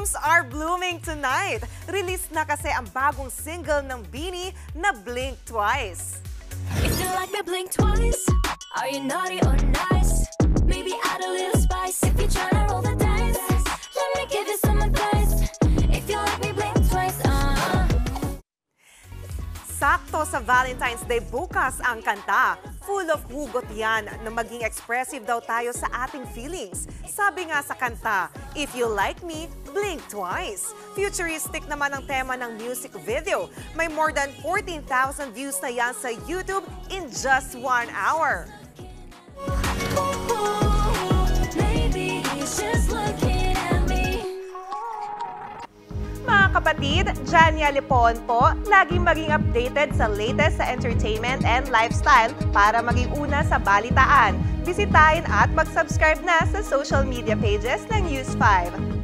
Blooms are blooming tonight. Release na kasi ang bagong single ng BINI na Blink Twice. If you like me, blink twice. Are you naughty or nice? Maybe add a little spice. If you're tryna roll the dice, let me give you some advice. If you like me, blink twice. Sakto sa Valentine's Day bukas ang kanta. Full of hugot yan na maging expressive daw tayo sa ating feelings. Sabi nga sa kanta, if you like me, blink twice. Futuristic naman ang tema ng music video. May more than 14,000 views na yan sa YouTube in just 1 hour. Maybe he's just looking at me. Mga kapatid, Jania Lipon po, laging maging updated sa latest sa entertainment and lifestyle para maging una sa balitaan. Bisitahin at mag-subscribe na sa social media pages ng News 5.